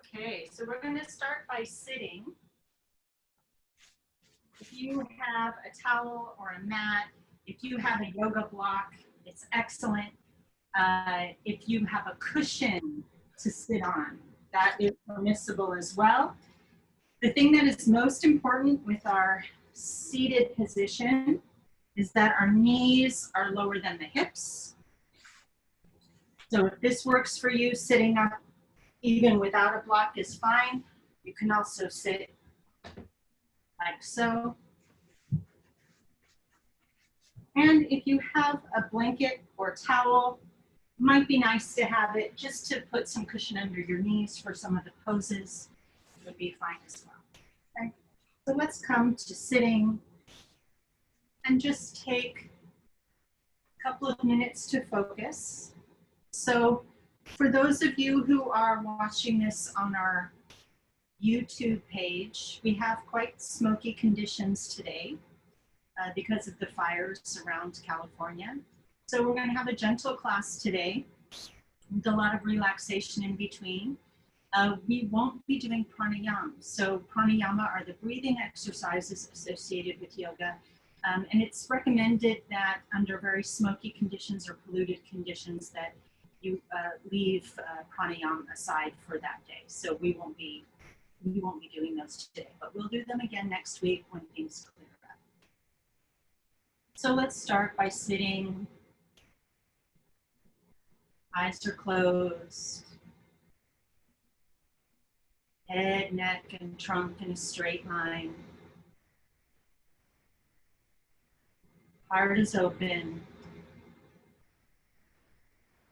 Okay, so we're going to start by sitting. If you have a towel or a mat, if you have a yoga block, it's excellent. If you have a cushion to sit on, that is permissible as well. The thing that is most important with our seated position is that our knees are lower than the hips. So if this works for you, sitting up even without a block is fine. You can also sit like so. And if you have a blanket or towel, it might be nice to have it just to put some cushion under your knees for some of the poses. It would be fine as well. Okay. So let's come to sitting and just take a couple of minutes to focus. So for those of you who are watching this on our YouTube page, we have quite smoky conditions today because of the fires around California. So we're going to have a gentle class today with a lot of relaxation in between. We won't be doing pranayama. So pranayama are the breathing exercises associated with yoga. And it's recommended that under very smoky conditions or polluted conditions that you leave pranayama aside for that day. So we won't be doing those today, but we'll do them again next week when things clear up. So let's start by sitting. Eyes are closed. Head, neck, and trunk in a straight line. Heart is open.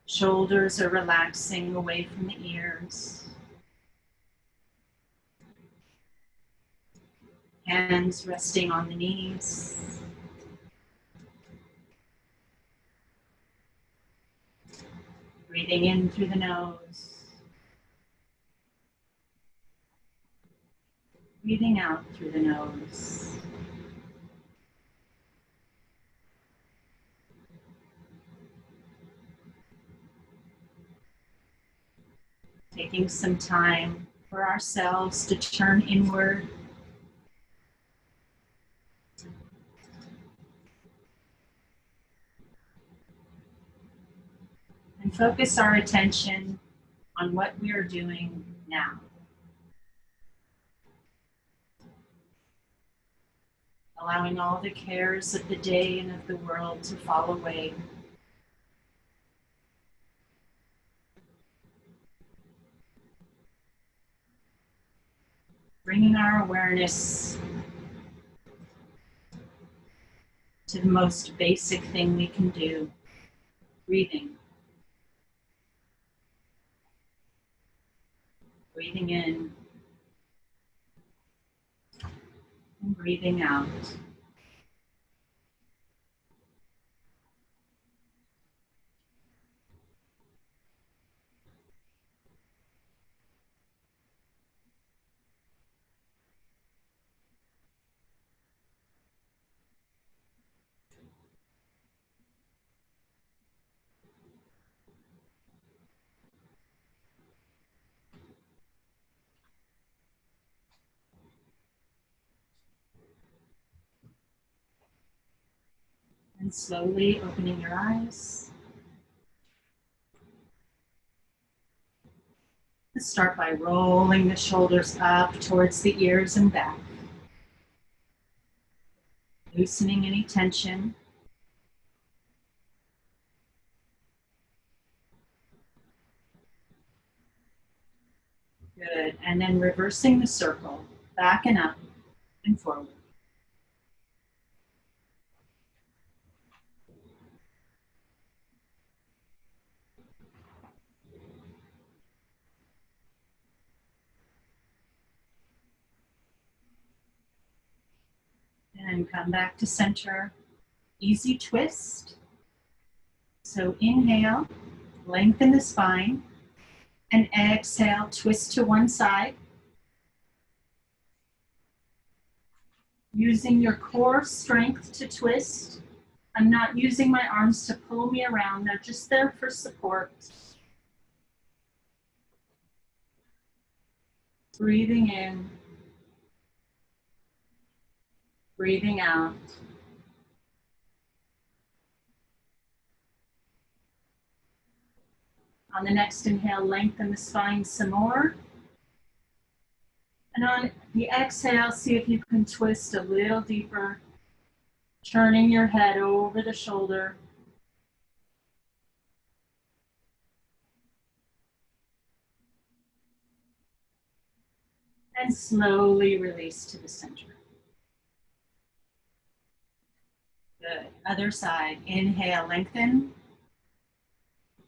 Shoulders are relaxing away from the ears. Hands resting on the knees. Breathing in through the nose. Breathing out through the nose. Taking some time for ourselves to turn inward. And focus our attention on what we are doing now. Allowing all the cares of the day and of the world to fall away. Bringing our awareness to the most basic thing we can do, breathing. Breathing in and breathing out. And slowly opening your eyes. Let's start by rolling the shoulders up towards the ears and back. Loosening any tension. Good. And then reversing the circle, back and up and forward. And come back to center. Easy twist. So inhale, lengthen the spine, and exhale, twist to one side. Using your core strength to twist. I'm not using my arms to pull me around. They're just there for support. Breathing in, breathing out. On the next inhale, lengthen the spine some more. And on the exhale, see if you can twist a little deeper, turning your head over the shoulder. And slowly release to the center. Good. Other side. Inhale, lengthen.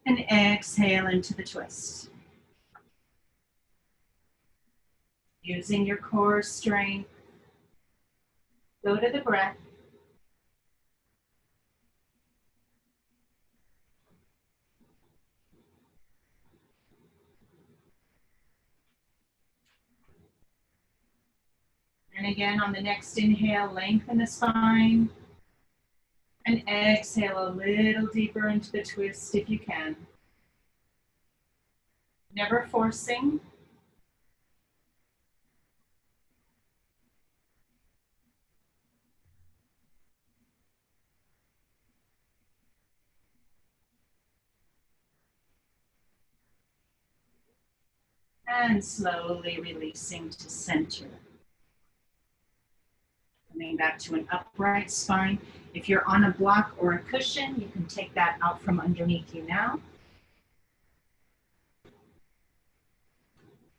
And exhale into the twist. Using your core strength, go to the breath. And again, on the next inhale, lengthen the spine. And exhale a little deeper into the twist if you can. Never forcing. And slowly releasing to center. Coming back to an upright spine. If you're on a block or a cushion, you can take that out from underneath you now.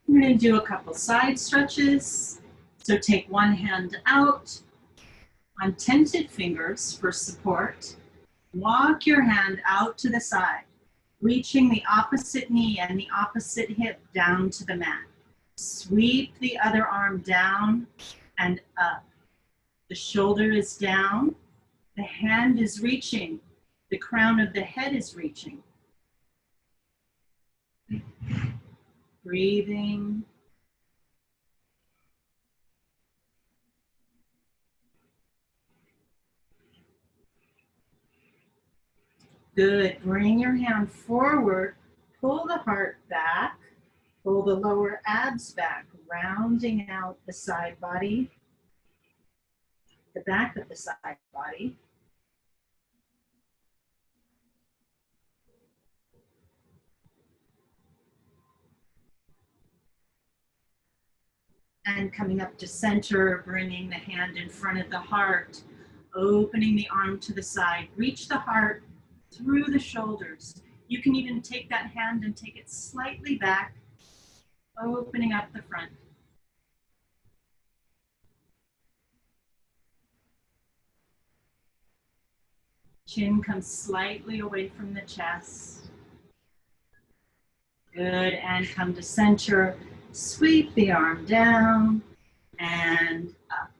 I'm going to do a couple side stretches. So take one hand out on tented fingers for support. Walk your hand out to the side, reaching the opposite knee and the opposite hip down to the mat. Sweep the other arm down and up. The shoulder is down, the hand is reaching, the crown of the head is reaching. Breathing. Good. Bring your hand forward, pull the heart back, pull the lower abs back, rounding out the side body, the back of the side body. And coming up to center, bringing the hand in front of the heart, opening the arm to the side. Reach the heart through the shoulders. You can even take that hand and take it slightly back, opening up the front. Chin comes slightly away from the chest. Good, and come to center. Sweep the arm down and up.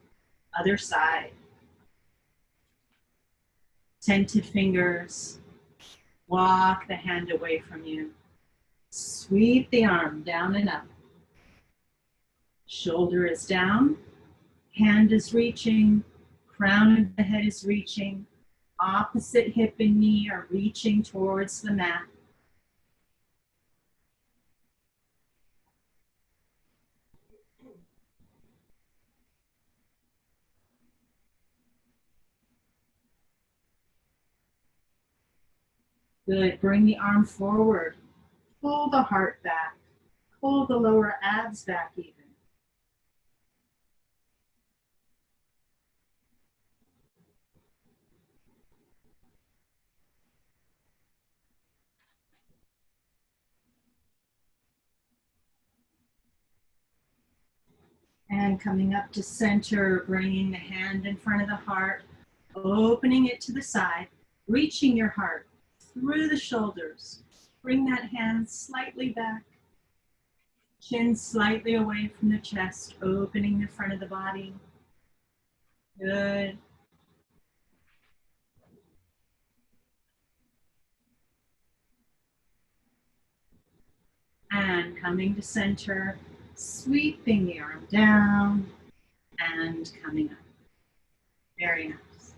Other side. Tented fingers. Walk the hand away from you. Sweep the arm down and up. Shoulder is down. Hand is reaching. Crown of the head is reaching. Opposite hip and knee are reaching towards the mat. Good. Bring the arm forward. Pull the heart back. Pull the lower abs back even. And coming up to center, bringing the hand in front of the heart, opening it to the side, reaching your heart through the shoulders. Bring that hand slightly back, chin slightly away from the chest, opening the front of the body. Good. And coming to center, sweeping the arm down and coming up. Very nice.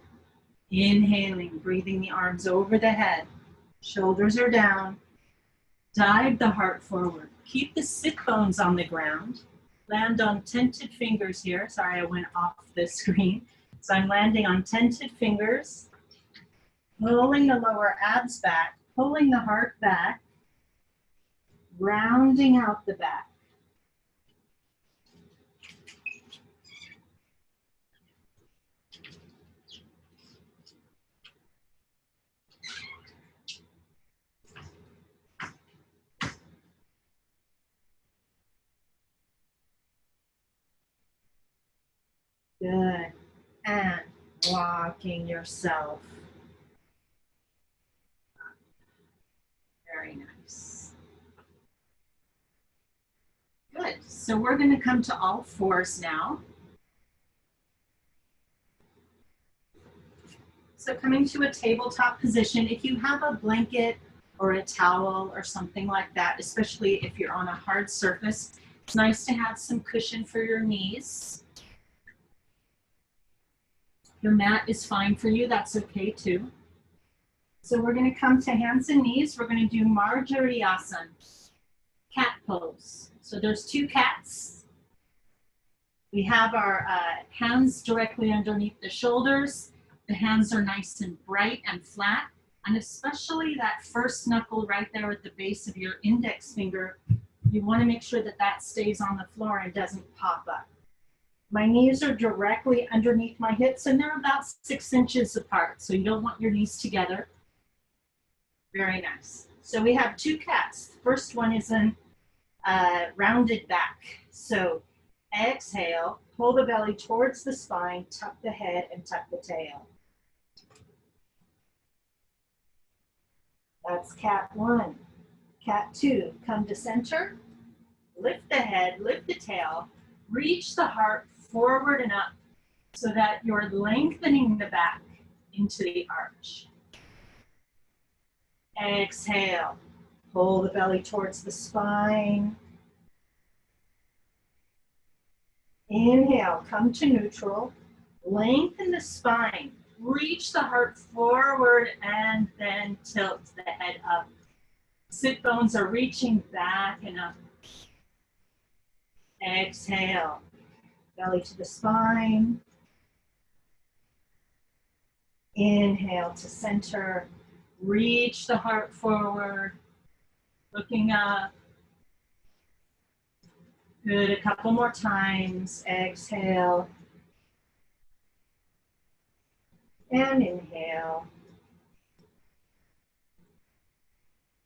Inhaling, breathing the arms over the head. Shoulders are down. Dive the heart forward. Keep the sit bones on the ground. Land on tented fingers here. Sorry, I went off the screen. So I'm landing on tented fingers, pulling the lower abs back, pulling the heart back, rounding out the back. Good. And walking yourself. Very nice. Good. So we're going to come to all fours now. So coming to a tabletop position, if you have a blanket or a towel or something like that, especially if you're on a hard surface, it's nice to have some cushion for your knees. Your mat is fine for you, that's okay too. So we're going to come to hands and knees. We're going to do Marjariasana, cat pose. So there's two cats. We have our hands directly underneath the shoulders. The hands are nice and bright and flat, and especially that first knuckle right there at the base of your index finger, you want to make sure that that stays on the floor and doesn't pop up. My knees are directly underneath my hips, and they're about 6 inches apart, so you don't want your knees together. Very nice. So we have two cats. The first one is in rounded back. So exhale, pull the belly towards the spine, tuck the head, and tuck the tail. That's cat one. Cat two, come to center, lift the head, lift the tail, reach the heart forward and up so that you're lengthening the back into the arch. Exhale, pull the belly towards the spine. Inhale, come to neutral, lengthen the spine, reach the heart forward and then tilt the head up. Sit bones are reaching back and up. Exhale, belly to the spine. Inhale to center, reach the heart forward, looking up. Good, a couple more times. Exhale. And inhale.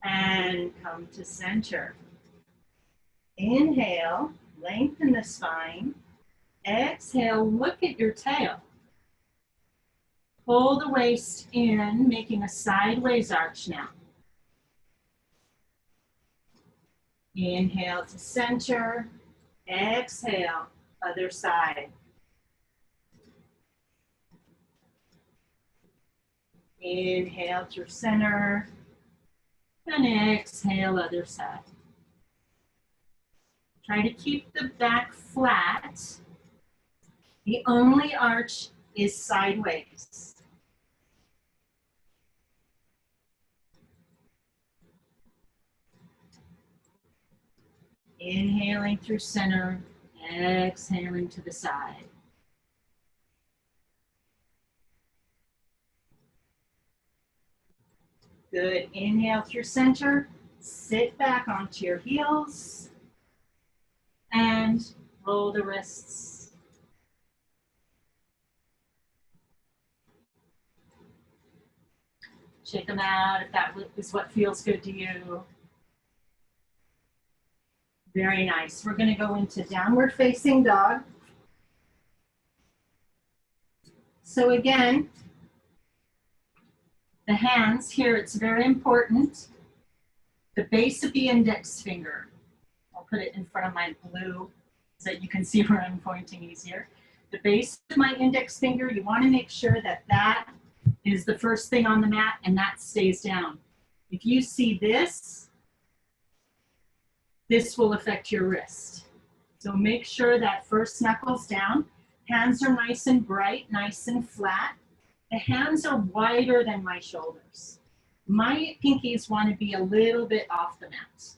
And come to center. Inhale, lengthen the spine. Exhale, look at your tail. Pull the waist in, making a sideways arch now. Inhale to center. Exhale, other side. Inhale through center. And exhale, other side. Try to keep the back flat. The only arch is sideways. Inhaling through center, exhaling to the side. Good, inhale through center, sit back onto your heels, and roll the wrists. Shake them out if that is what feels good to you. Very nice. We're going to go into downward facing dog. So again, the hands here, it's very important. The base of the index finger. I'll put it in front of my blue so that you can see where I'm pointing easier. The base of my index finger, you want to make sure that that is the first thing on the mat and that stays down. If you see this will affect your wrist. So make sure that first knuckle's down. Hands are nice and bright, nice and flat. The hands are wider than my shoulders. My pinkies want to be a little bit off the mat.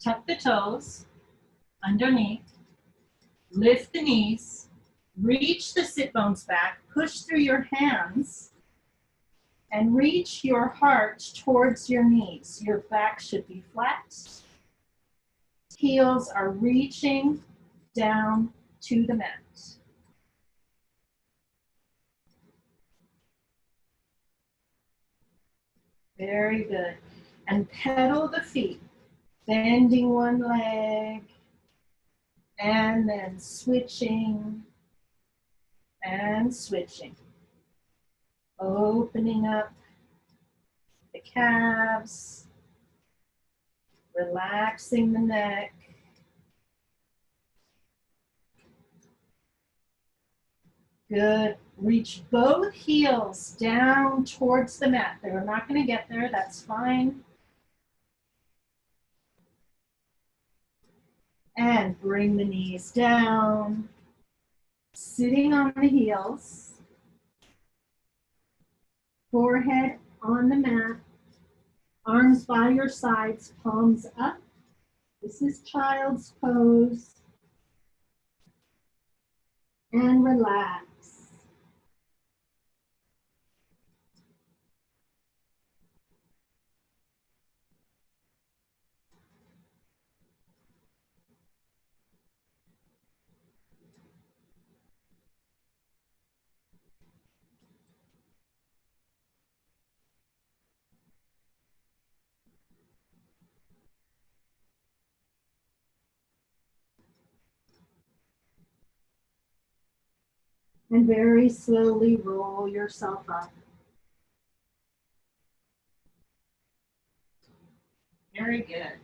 Tuck the toes underneath, lift the knees, reach the sit bones back, push through your hands, and reach your heart towards your knees. Your back should be flat. Heels are reaching down to the mat. Very good. And pedal the feet, bending one leg, and then switching and switching. Opening up the calves, relaxing the neck. Good. Reach both heels down towards the mat. They're not going to get there. That's fine. And bring the knees down. Sitting on the heels. Forehead on the mat. Arms by your sides, palms up. This is child's pose. And relax. And very slowly roll yourself up. Very good.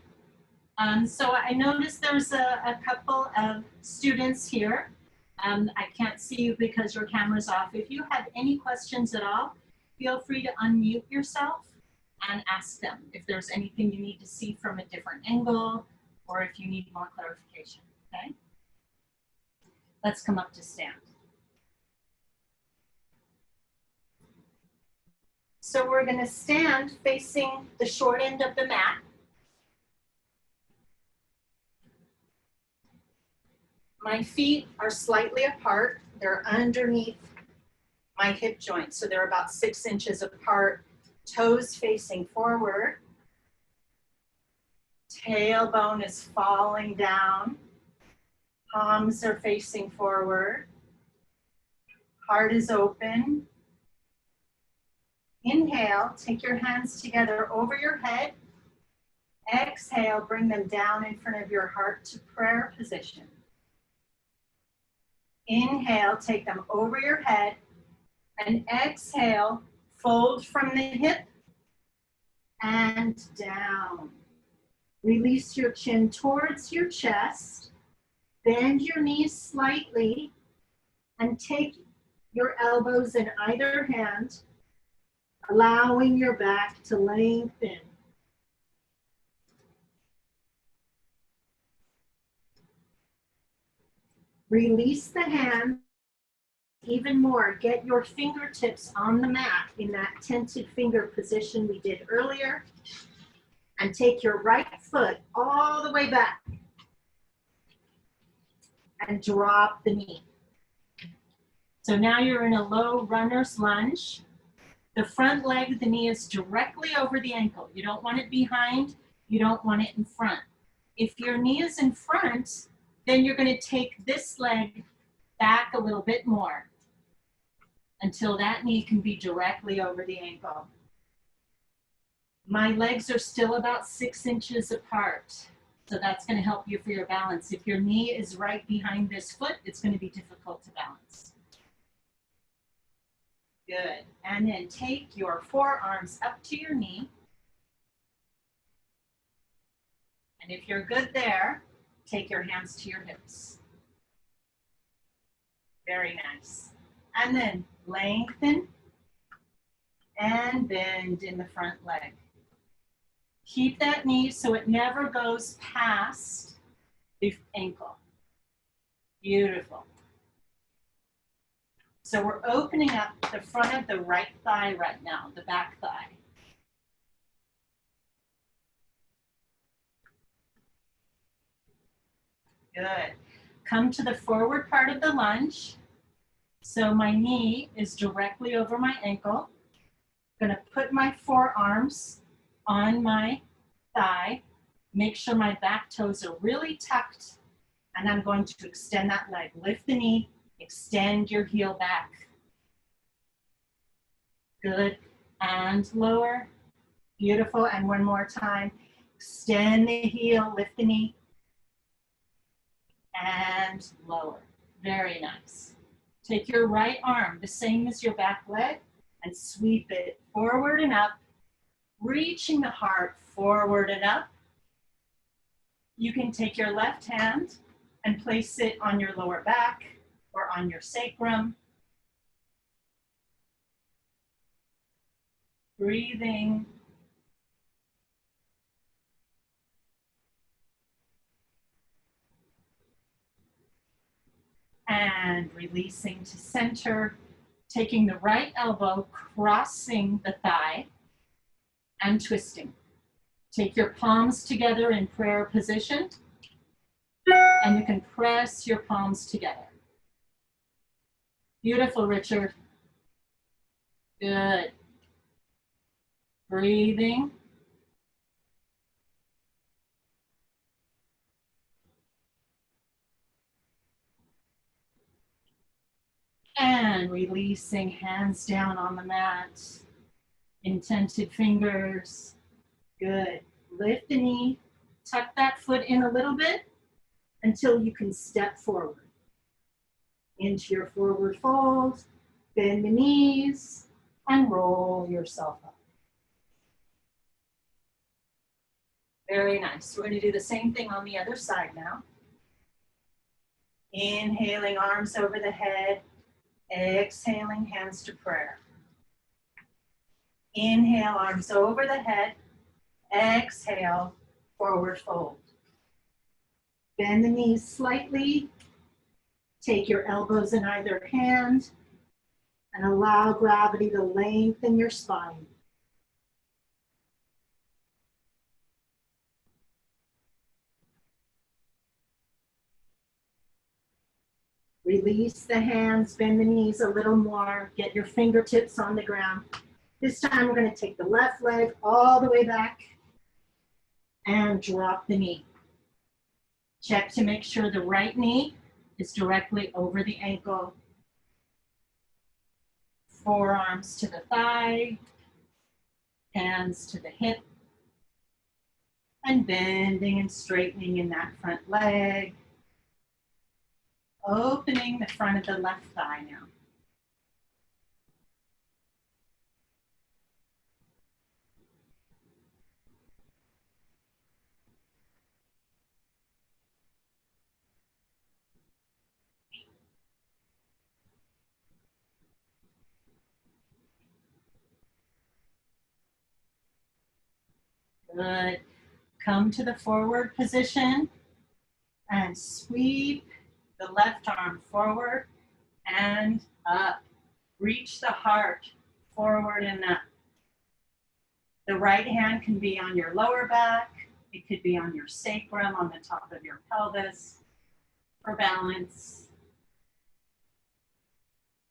So I noticed there's a couple of students here. I can't see you because your camera's off. If you have any questions at all, feel free to unmute yourself and ask them if there's anything you need to see from a different angle or if you need more clarification, okay? Let's come up to stand. So we're gonna stand facing the short end of the mat. My feet are slightly apart. They're underneath my hip joint, so they're about 6 inches apart. Toes facing forward. Tailbone is falling down. Palms are facing forward. Heart is open. Inhale, take your hands together over your head. Exhale, bring them down in front of your heart to prayer position. Inhale, take them over your head. And exhale, fold from the hip and down. Release your chin towards your chest. Bend your knees slightly and take your elbows in either hand, allowing your back to lengthen. Release the hand even more. Get your fingertips on the mat in that tented finger position we did earlier. And take your right foot all the way back. And drop the knee. So now you're in a low runner's lunge. The front leg of the knee is directly over the ankle. You don't want it behind, you don't want it in front. If your knee is in front, then you're going to take this leg back a little bit more until that knee can be directly over the ankle. My legs are still about 6 inches apart, so that's going to help you for your balance. If your knee is right behind this foot, it's going to be difficult to balance. Good. And then take your forearms up to your knee. And if you're good there, take your hands to your hips. Very nice. And then lengthen and bend in the front leg. Keep that knee so it never goes past the ankle. Beautiful. So we're opening up the front of the right thigh right now, the back thigh. Good. Come to the forward part of the lunge. So my knee is directly over my ankle. I'm gonna put my forearms on my thigh. Make sure my back toes are really tucked, and I'm going to extend that leg. Lift the knee, extend your heel back. Good, and lower. Beautiful, and one more time. Extend the heel, lift the knee, and lower. Very nice. Take your right arm, the same as your back leg, and sweep it forward and up, reaching the heart forward and up. You can take your left hand and place it on your lower back or on your sacrum. Breathing. And releasing to center, taking the right elbow, crossing the thigh, and twisting. Take your palms together in prayer position, and you can press your palms together. Beautiful, Richard. Good. Breathing. And releasing, hands down on the mat. Intented fingers. Good. Lift the knee, tuck that foot in a little bit until you can step forward. Into your forward fold, bend the knees, and roll yourself up. Very nice. We're going to do the same thing on the other side now. Inhaling, arms over the head. Exhaling, hands to prayer. Inhale, arms over the head. Exhale, forward fold. Bend the knees slightly. Take your elbows in either hand and allow gravity to lengthen your spine. Release the hands, bend the knees a little more, get your fingertips on the ground. This time we're going to take the left leg all the way back and drop the knee. Check to make sure the right knee is directly over the ankle. Forearms to the thigh, hands to the hip, and bending and straightening in that front leg. Opening the front of the left thigh now. Good. Come to the forward position and sweep the left arm forward and up. Reach the heart forward and up. The right hand can be on your lower back. It could be on your sacrum, on the top of your pelvis for balance.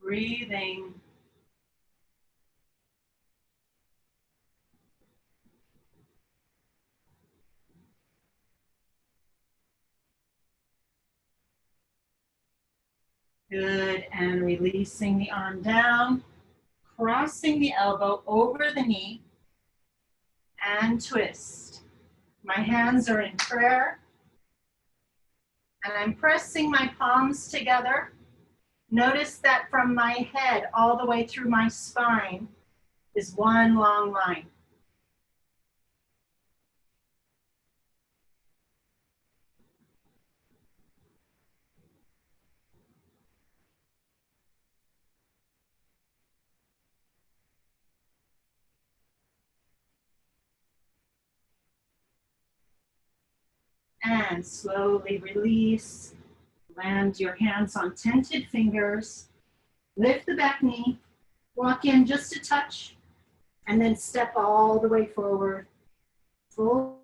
Breathing. Good, and releasing the arm down, crossing the elbow over the knee, and twist. My hands are in prayer, and I'm pressing my palms together. Notice that from my head all the way through my spine is one long line. And slowly release. Land your hands on tented fingers. Lift the back knee. Walk in just a touch. And then step all the way forward. Full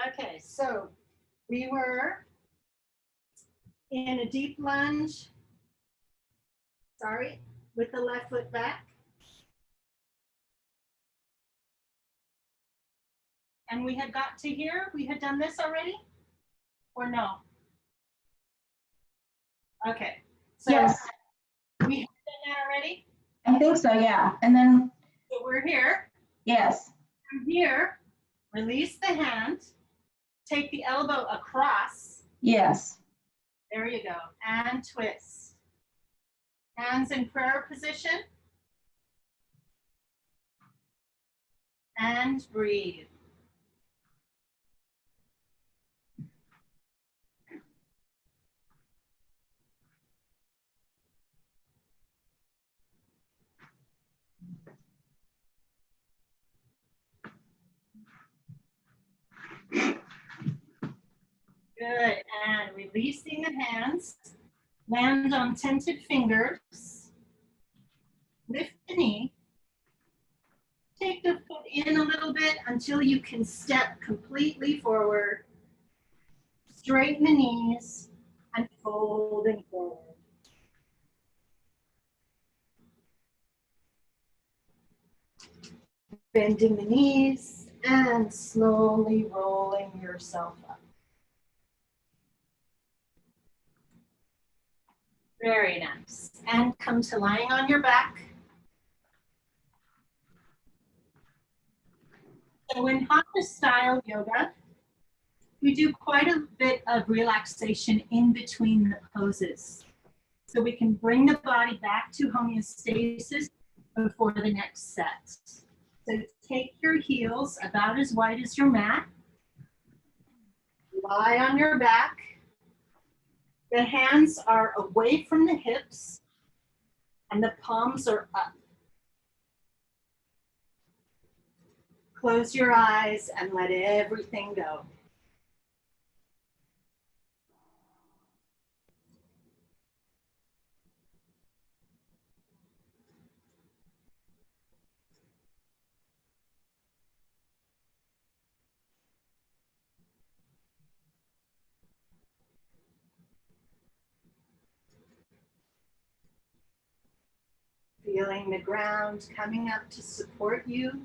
Okay, so we were in a deep lunge, sorry, with the left foot back. And we had got to here, we had done this already? Or no? Okay, so Yes, we have done that already? I think so, yeah. And then, So we're here. yes, From here, release the hand, take the elbow across. yes. There you go, and twist. Hands in prayer position. And breathe. Good, and releasing the hands. Land on tented fingers. Lift the knee. Take the foot in a little bit until you can step completely forward. Straighten the knees and folding forward. Bending the knees and slowly rolling yourself up. Very nice. And come to lying on your back. So in Hatha style yoga, we do quite a bit of relaxation in between the poses. So we can bring the body back to homeostasis before the next set. So take your heels about as wide as your mat. Lie on your back. The hands are away from the hips and the palms are up. Close your eyes and let everything go. Feeling the ground coming up to support you.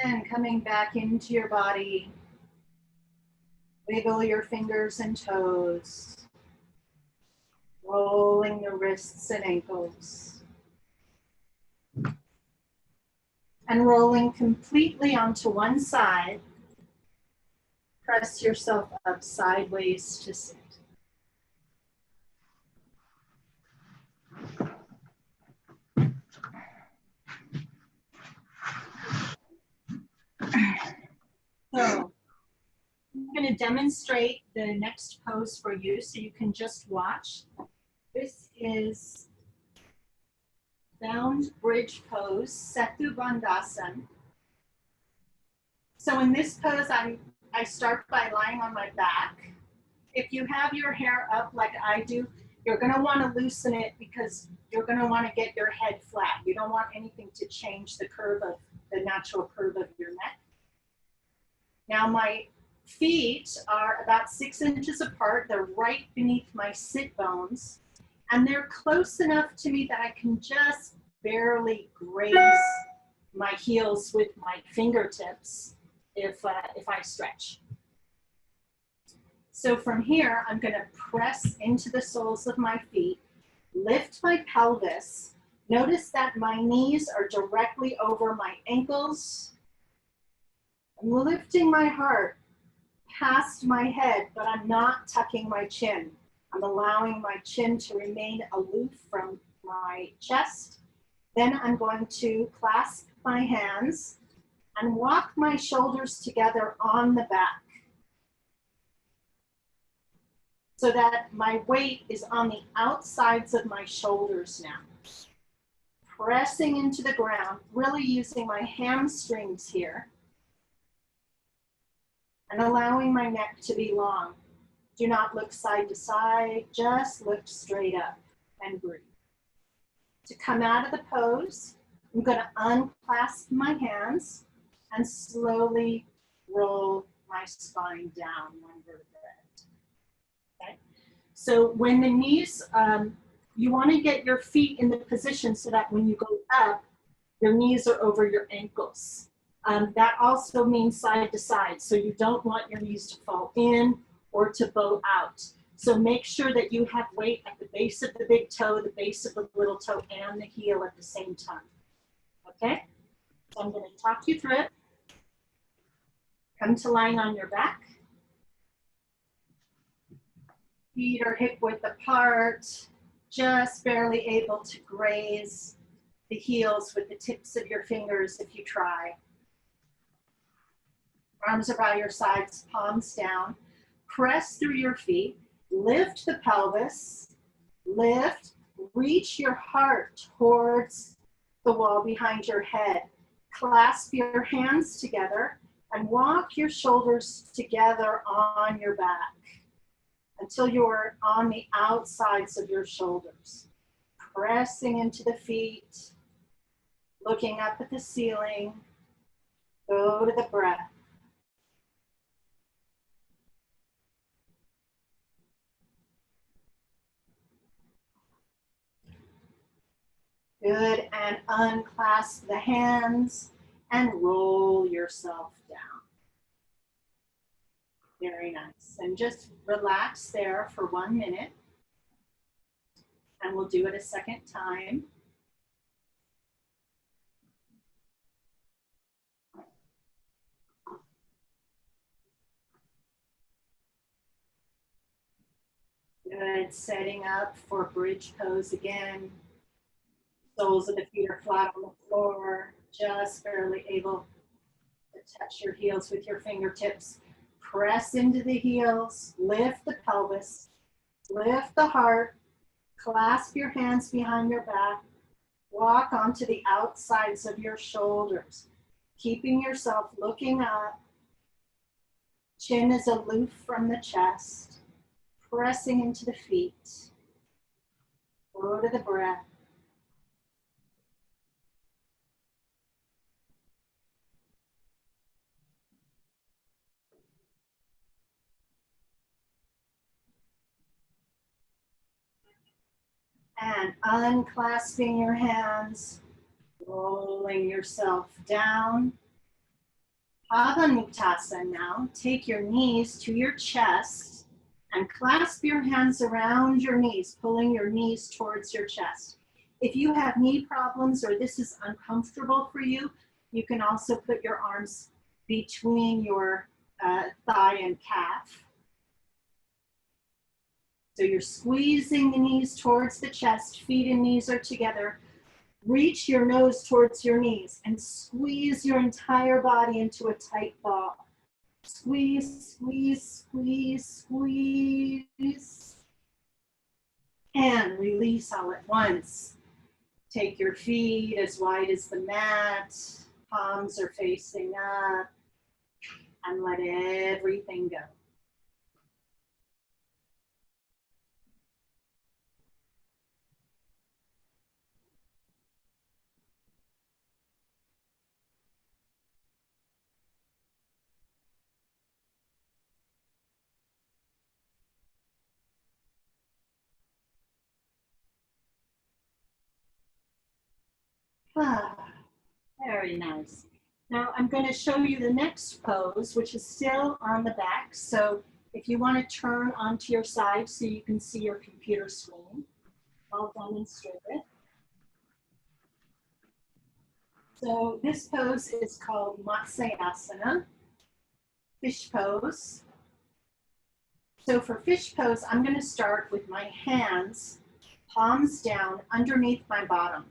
And coming back into your body, wiggle your fingers and toes, rolling the wrists and ankles, and rolling completely onto one side. Press yourself up sideways to sit. So I'm going to demonstrate the next pose for you so you can just watch. This is bound bridge pose, Setu Bandhasan. So in this pose, I start by lying on my back. If you have your hair up like I do, you're going to want to loosen it because you're going to want to get your head flat. You don't want anything to change the curve of the natural curve of your neck. Now my feet are about 6 inches apart. They're right beneath my sit bones, and they're close enough to me that I can just barely graze my heels with my fingertips if I stretch. So from here, I'm going to press into the soles of my feet, lift my pelvis. Notice that my knees are directly over my ankles. I'm lifting my heart past my head, but I'm not tucking my chin. I'm allowing my chin to remain aloof from my chest. Then I'm going to clasp my hands and walk my shoulders together on the back so that my weight is on the outsides of my shoulders now. pressing into the ground, really using my hamstrings here, and allowing my neck to be long. Do not look side to side, just look straight up and breathe. To come out of the pose, I'm going to unclasp my hands and slowly roll my spine down one vertebra. Okay? So when the knees, you want to get your feet in the position so that when you go up, your knees are over your ankles. That also means side to side. So you don't want your knees to fall in or to bow out. So make sure that you have weight at the base of the big toe, the base of the little toe, and the heel at the same time. Okay? So I'm going to talk you through it. Come to lying on your back. Feet are hip width apart, just barely able to graze the heels with the tips of your fingers if you try. Arms are by your sides, palms down. Press through your feet. Lift the pelvis. Lift. Reach your heart towards the wall behind your head. Clasp your hands together and walk your shoulders together on your back until you're on the outsides of your shoulders. Pressing into the feet, looking up at the ceiling. Go to the breath. Good, and unclasp the hands and roll yourself down. Very nice. And just relax there for 1 minute. And we'll do it a second time. Good, setting up for bridge pose again. Soles of the feet are flat on the floor, just barely able to touch your heels with your fingertips. Press into the heels, lift the pelvis, lift the heart, clasp your hands behind your back, walk onto the outsides of your shoulders, keeping yourself looking up. Chin is aloof from the chest, pressing into the feet. Go to the breath. And unclasping your hands, rolling yourself down. Pavanuktasana now. Take your knees to your chest and clasp your hands around your knees, pulling your knees towards your chest. If you have knee problems or this is uncomfortable for you, you can also put your arms between your thigh and calf. So you're squeezing the knees towards the chest, feet and knees are together. Reach your nose towards your knees and squeeze your entire body into a tight ball. Squeeze, squeeze, squeeze, squeeze. And release all at once. Take your feet as wide as the mat. Palms are facing up. And let everything go. Ah, very nice. Now I'm going to show you the next pose, which is still on the back. So if you want to turn onto your side so you can see your computer screen, I'll demonstrate it. So this pose is called Matsyasana, fish pose. So for fish pose, I'm going to start with my hands, palms down underneath my bottom,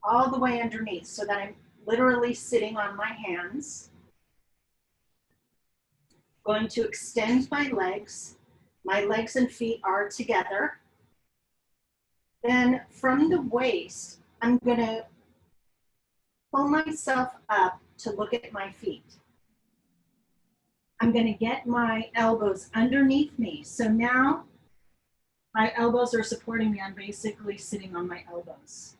all the way underneath so that I'm literally sitting on my hands. Going to extend my legs. My legs and feet are together. Then from the waist, I'm gonna pull myself up to look at my feet. I'm gonna get my elbows underneath me. So now my elbows are supporting me. I'm basically sitting on my elbows,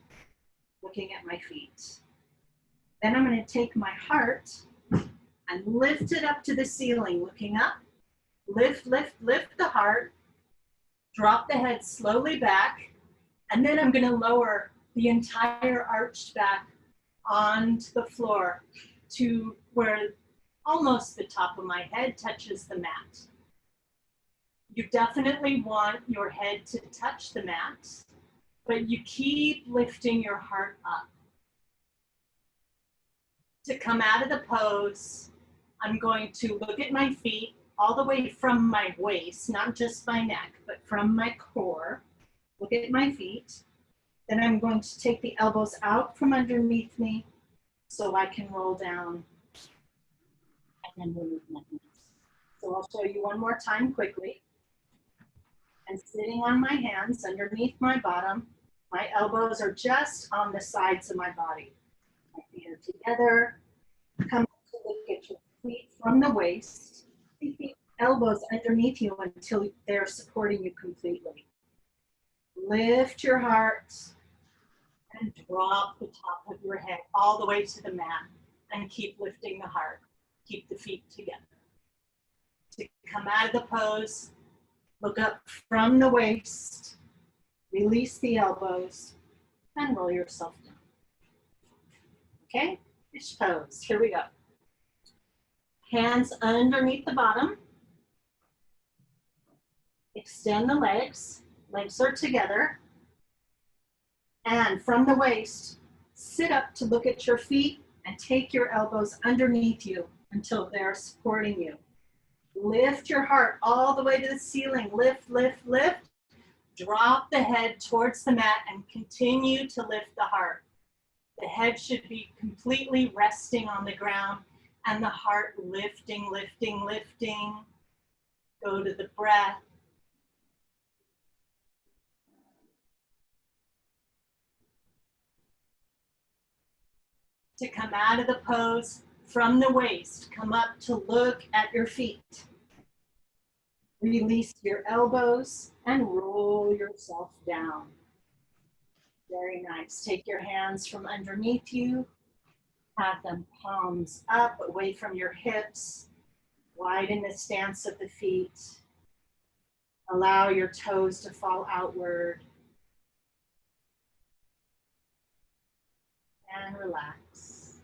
looking at my feet. Then I'm gonna take my heart and lift it up to the ceiling, looking up. Lift, lift, lift the heart. Drop the head slowly back. And then I'm gonna lower the entire arched back onto the floor to where almost the top of my head touches the mat. You definitely want your head to touch the mat, but you keep lifting your heart up. To come out of the pose, I'm going to look at my feet all the way from my waist, not just my neck, but from my core. Look at my feet. Then I'm going to take the elbows out from underneath me so I can roll down and then remove my knees. So I'll show you one more time quickly. And sitting on my hands underneath my bottom, my elbows are just on the sides of my body. My feet are together. Come to look at your feet from the waist. Keep the elbows underneath you until they're supporting you completely. Lift your heart and drop the top of your head all the way to the mat and keep lifting the heart. Keep the feet together. To come out of the pose, look up from the waist, release the elbows, and roll yourself down. Okay, fish pose, here we go. Hands underneath the bottom. Extend the legs, legs are together. And from the waist, sit up to look at your feet and take your elbows underneath you until they're supporting you. Lift your heart all the way to the ceiling. Lift, lift, lift. Drop the head towards the mat and continue to lift the heart. The head should be completely resting on the ground and the heart lifting, lifting, lifting. Go to the breath. To come out of the pose from the waist, come up to look at your feet. Release your elbows and roll yourself down. Very nice. Take your hands from underneath you. Have them palms up, away from your hips. Widen the stance of the feet. Allow your toes to fall outward. And relax.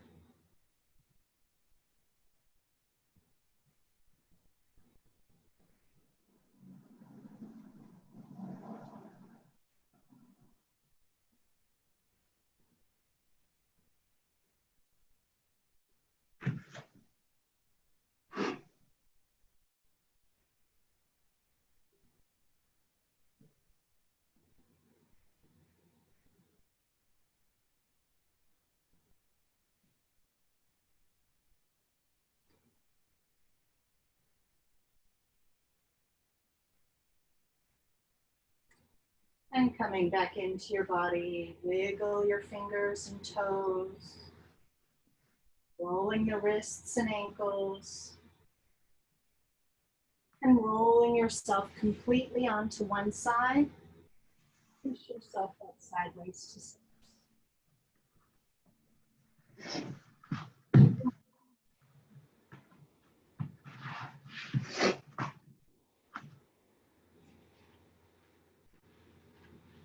And coming back into your body, wiggle your fingers and toes, rolling the wrists and ankles, and rolling yourself completely onto one side. Push yourself up sideways to sit.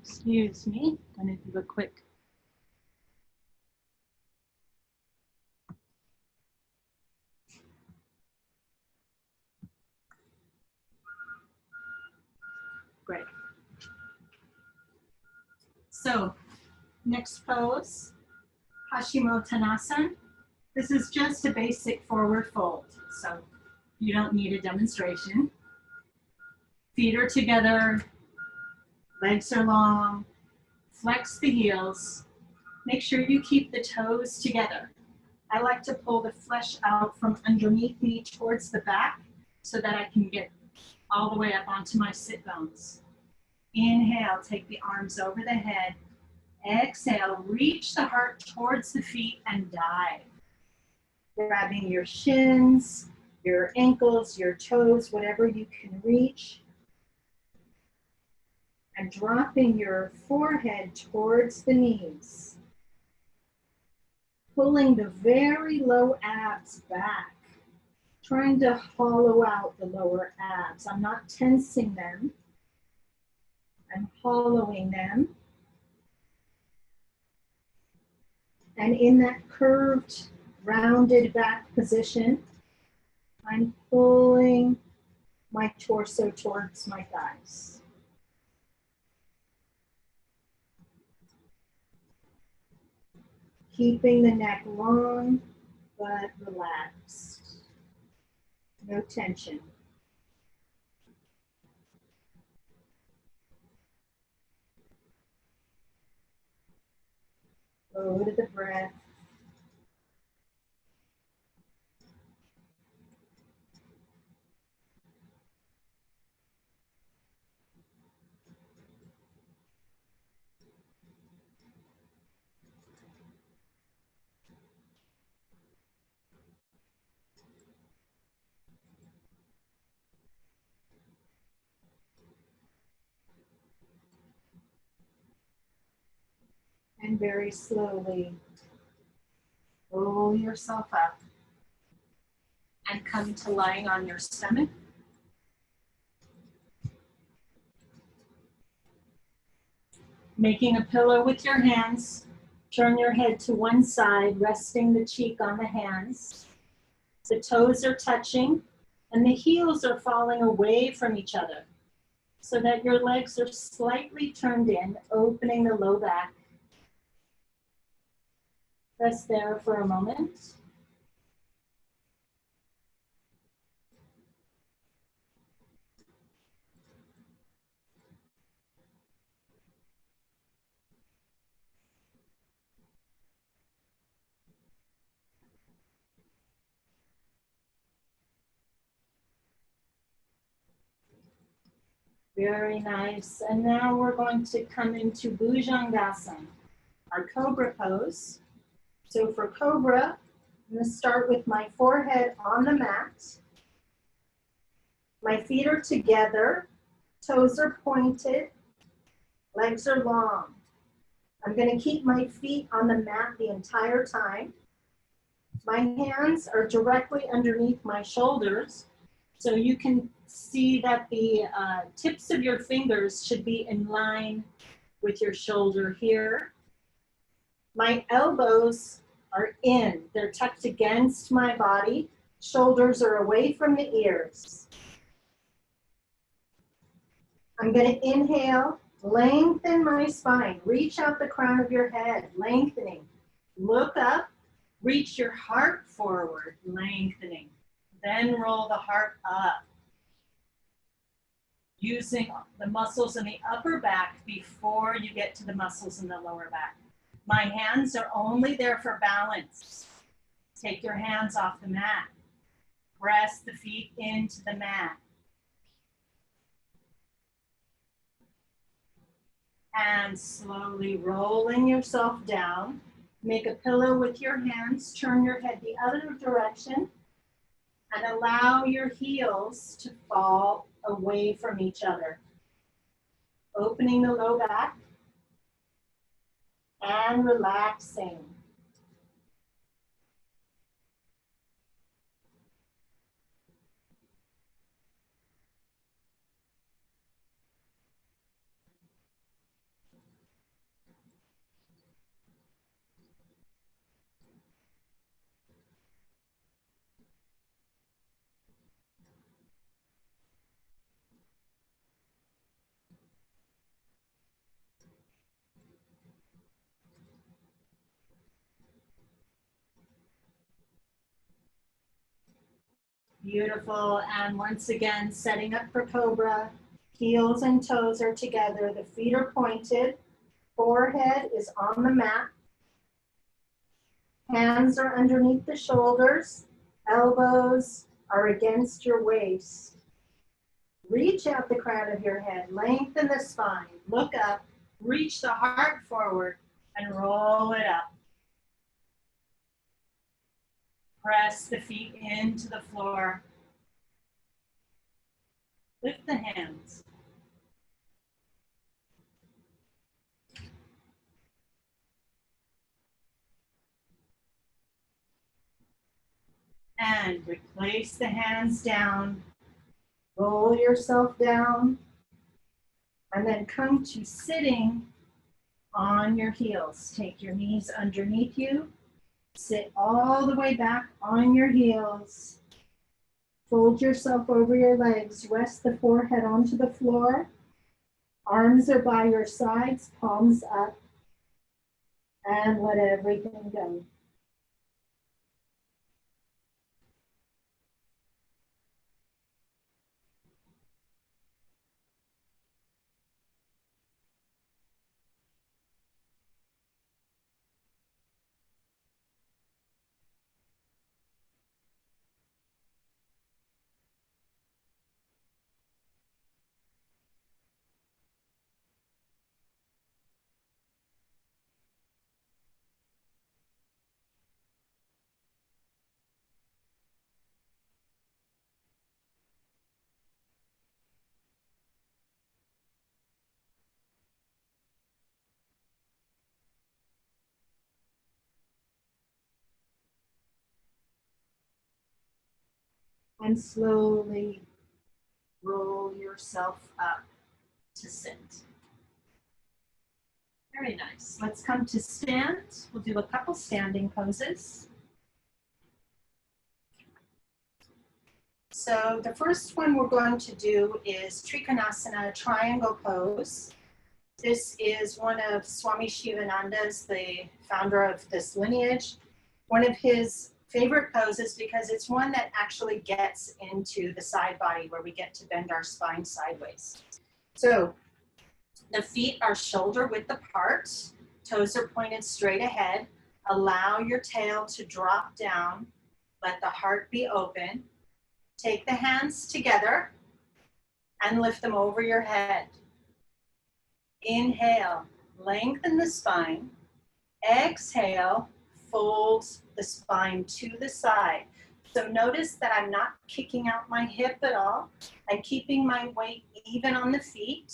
Excuse me, I'm going to do a quick. Great. So, next pose, Paschimottanasana. This is just a basic forward fold, so you don't need a demonstration. Feet are together, legs are long, flex the heels. Make sure you keep the toes together. I like to pull the flesh out from underneath me towards the back so that I can get all the way up onto my sit bones. Inhale, take the arms over the head. Exhale, reach the heart towards the feet and dive. Grabbing your shins, your ankles, your toes, whatever you can reach. And dropping your forehead towards the knees. Pulling the very low abs back. Trying to hollow out the lower abs. I'm not tensing them. I'm hollowing them. And in that curved, rounded back position, I'm pulling my torso towards my thighs. Keeping the neck long, but relaxed. No tension. Go to the breath. And very slowly roll yourself up and come to lying on your stomach. Making a pillow with your hands, turn your head to one side, resting the cheek on the hands. The toes are touching and the heels are falling away from each other so that your legs are slightly turned in, opening the low back. Rest there for a moment. Very nice. And now we're going to come into Bhujangasana, our cobra pose. So for cobra, I'm going to start with my forehead on the mat. My feet are together, toes are pointed, legs are long. I'm going to keep my feet on the mat the entire time. My hands are directly underneath my shoulders, so you can see that the tips of your fingers should be in line with your shoulder here. My elbows are in, they're tucked against my body. Shoulders are away from the ears. I'm going to inhale, lengthen my spine, reach out the crown of your head, lengthening. Look up, reach your heart forward, lengthening. Then roll the heart up. Using the muscles in the upper back before you get to the muscles in the lower back. My hands are only there for balance. Take your hands off the mat. Press the feet into the mat. And slowly rolling yourself down. Make a pillow with your hands. Turn your head the other direction. And allow your heels to fall away from each other. Opening the low back. And relaxing. Beautiful, and once again, setting up for cobra. Heels and toes are together, the feet are pointed, forehead is on the mat. Hands are underneath the shoulders, elbows are against your waist. Reach out the crown of your head, lengthen the spine, look up, reach the heart forward, and roll it up. Press the feet into the floor. Lift the hands. And replace the hands down. Roll yourself down. And then come to sitting on your heels. Take your knees underneath you. Sit all the way back on your heels. Fold yourself over your legs. Rest the forehead onto the floor. Arms are by your sides, palms up. And let everything go. And slowly roll yourself up to sit. Very nice. Let's come to stand. We'll do a couple standing poses. So the first one we're going to do is Trikonasana triangle pose. This is one of Swami Shivananda's, the founder of this lineage, one of his favorite poses because it's one that actually gets into the side body where we get to bend our spine sideways. So the feet are shoulder width apart, toes are pointed straight ahead. Allow your tail to drop down, let the heart be open. Take the hands together and lift them over your head. Inhale, lengthen the spine. Exhale, fold the spine to the side. So notice that I'm not kicking out my hip at all. I'm keeping my weight even on the feet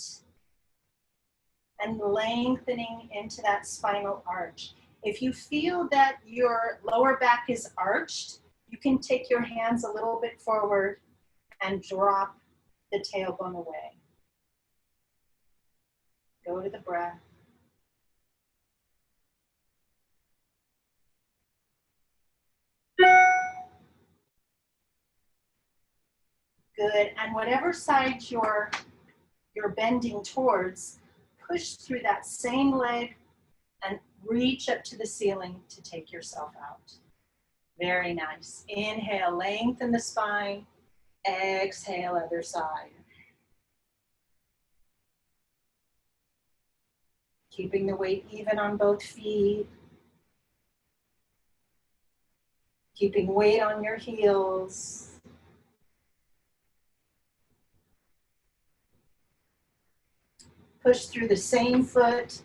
and lengthening into that spinal arch. If you feel that your lower back is arched, you can take your hands a little bit forward and drop the tailbone away. Go to the breath. Good, and whatever side you're bending towards, push through that same leg and reach up to the ceiling to take yourself out. Very nice. Inhale, lengthen the spine. Exhale, other side. Keeping the weight even on both feet. Keeping weight on your heels. Push through the same foot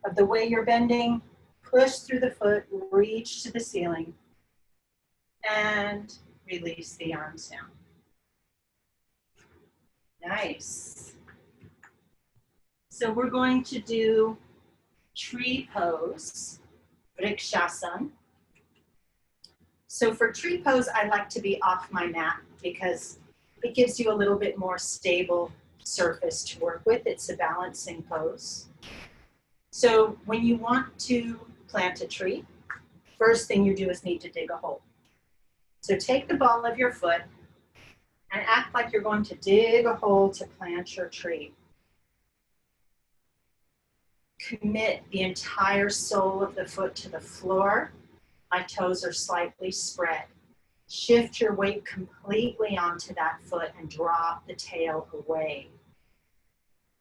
of the way you're bending. Push through the foot, reach to the ceiling. And release the arms down. Nice. So we're going to do tree pose, Vrikshasana. So for tree pose, I like to be off my mat because it gives you a little bit more stable surface to work with. It's a balancing pose. So when you want to plant a tree, first thing you do is need to dig a hole. So take the ball of your foot and act like you're going to dig a hole to plant your tree. Commit the entire sole of the foot to the floor. My toes are slightly spread. Shift your weight completely onto that foot and drop the tail away.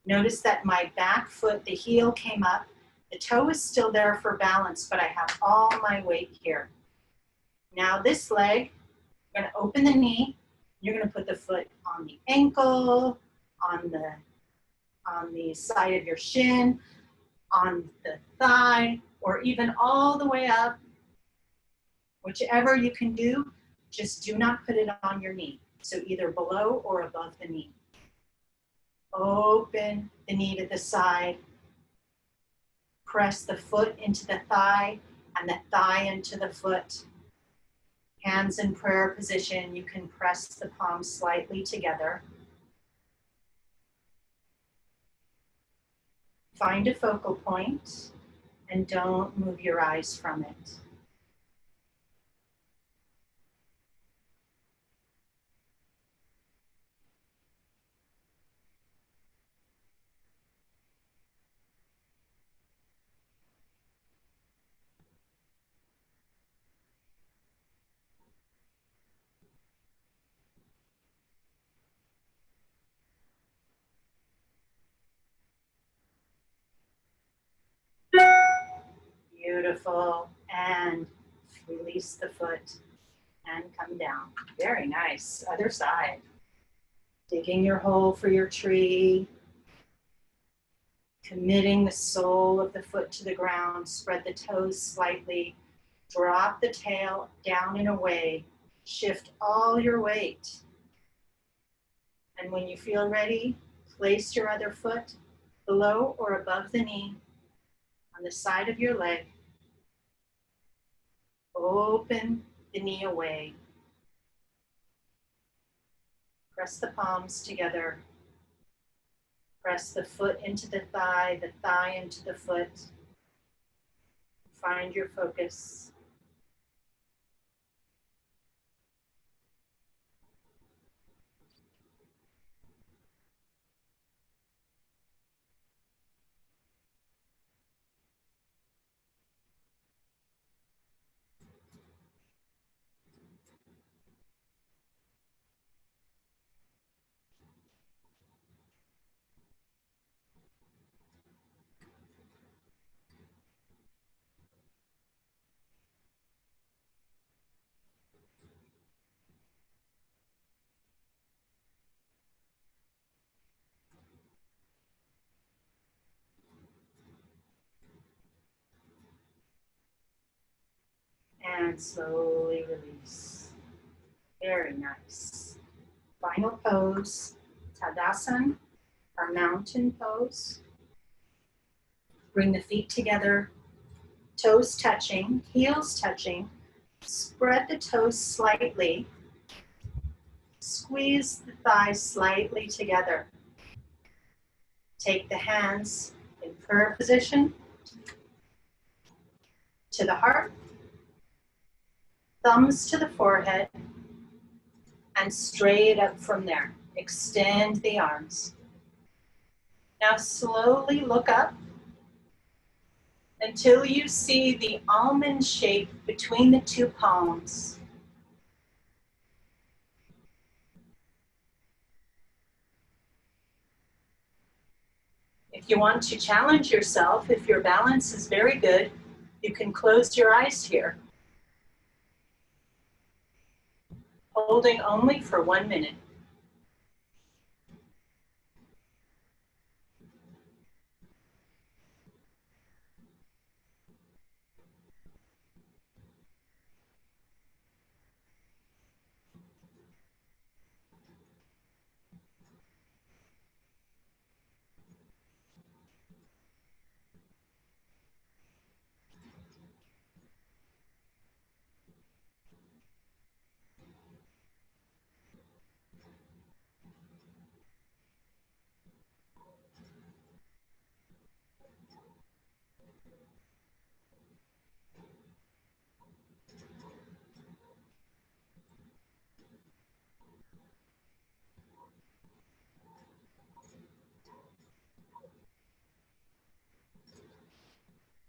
Notice that my back foot, the heel came up. The toe is still there for balance, but I have all my weight here. Now this leg, you're going to open the knee. You're going to put the foot on the ankle, on the side of your shin, on the thigh, or even all the way up. Whichever you can do, just do not put it on your knee. So either below or above the knee. Open the knee to the side. Press the foot into the thigh and the thigh into the foot. Hands in prayer position. You can press the palms slightly together. Find a focal point and don't move your eyes from it. Beautiful. And release the foot and come down. Very nice. Other side. Digging your hole for your tree. Committing the sole of the foot to the ground. Spread the toes slightly. Drop the tail down and away. Shift all your weight. And when you feel ready, place your other foot below or above the knee on the side of your leg. Open the knee away. Press the palms together. Press the foot into the thigh into the foot. Find your focus. And slowly release. Very nice. Final pose, Tadasana, our mountain pose. Bring the feet together, toes touching, heels touching. Spread the toes slightly. Squeeze the thighs slightly together. Take the hands in prayer position to the heart, thumbs to the forehead, and straight up from there. Extend the arms. Now slowly look up until you see the almond shape between the two palms. If you want to challenge yourself, if your balance is very good, you can close your eyes here, holding only for 1 minute.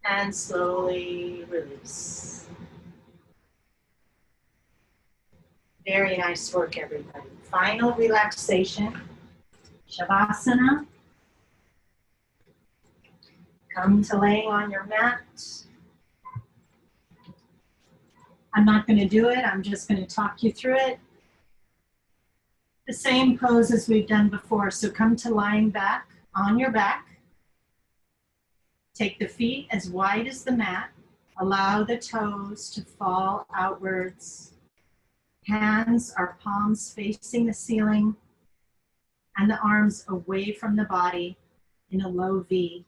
And slowly release. Very nice work, everybody. Final relaxation, Shavasana. Come to laying on your mat. I'm not going to do it. I'm just going to talk you through it. The same pose as we've done before. So come to lying back on your back. Take the feet as wide as the mat. Allow the toes to fall outwards. Hands are palms facing the ceiling and the arms away from the body in a low V.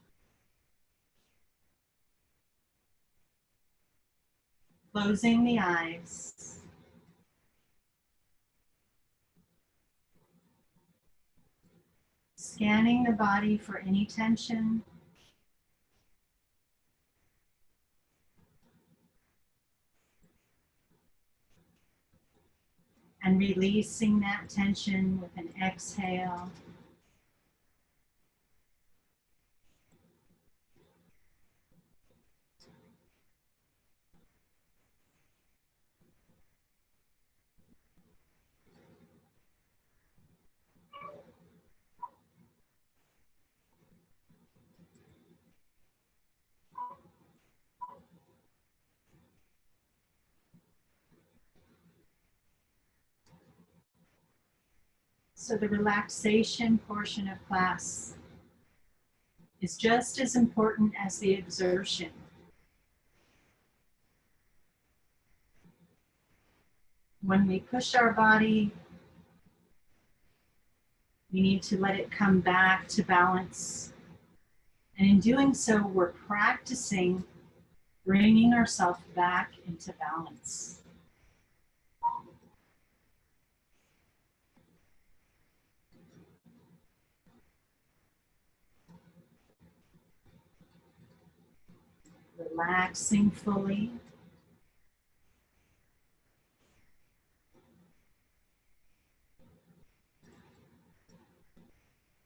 Closing the eyes. Scanning the body for any tension. And releasing that tension with an exhale. So the relaxation portion of class is just as important as the exertion. When we push our body, we need to let it come back to balance. And in doing so, we're practicing bringing ourselves back into balance. Relaxing fully.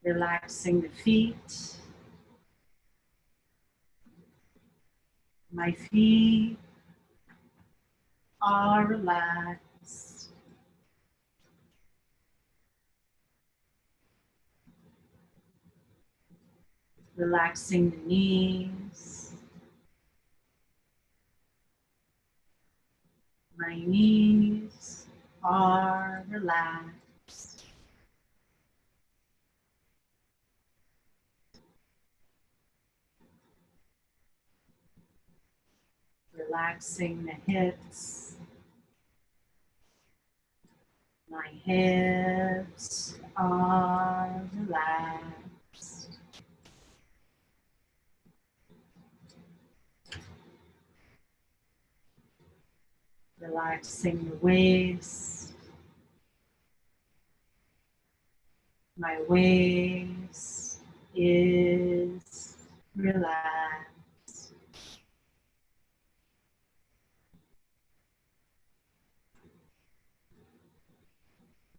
Relaxing the feet. My feet are relaxed. Relaxing the knees. My knees are relaxed. Relaxing the hips. My hips are relaxed. Relaxing the waist. My waist is relaxed.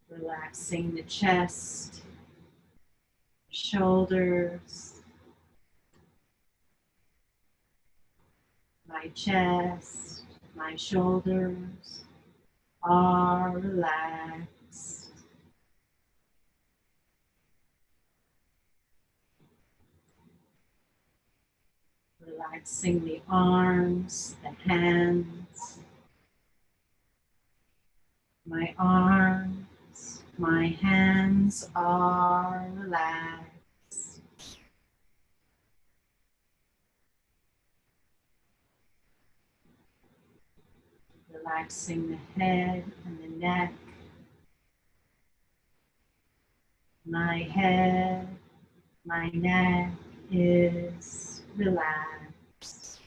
Relaxing the chest, shoulders, my chest, my shoulders are relaxed. Relaxing the arms, the hands, my arms, my hands are relaxed. Relaxing the head and the neck. My head, my neck is relaxed.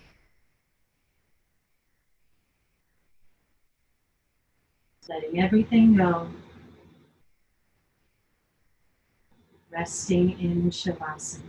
Letting everything go. Resting in Shavasana.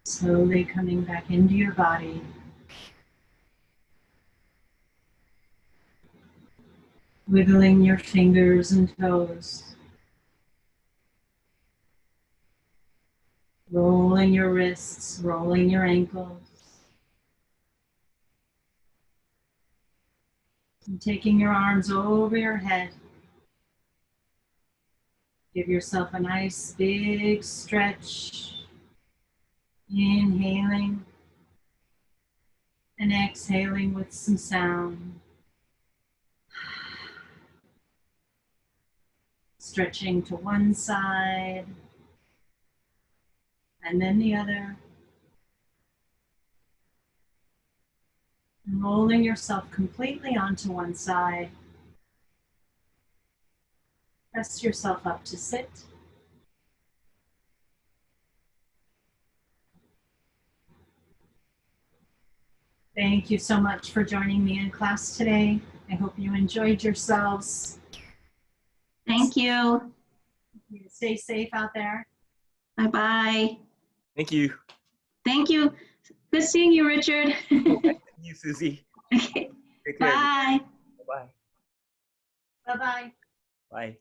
Slowly coming back into your body. Wiggling your fingers and toes. Rolling your wrists, rolling your ankles. And taking your arms over your head. Give yourself a nice big stretch. Inhaling and exhaling with some sound. Stretching to one side and then the other. And rolling yourself completely onto one side. Press yourself up to sit. Thank you so much for joining me in class today. I hope you enjoyed yourselves. Thank you. Stay safe out there. Bye-bye. Thank you. Thank you. Good seeing you, Richard. Thank you, Susie. Okay. Take care. Bye. Bye. Bye-bye. Bye.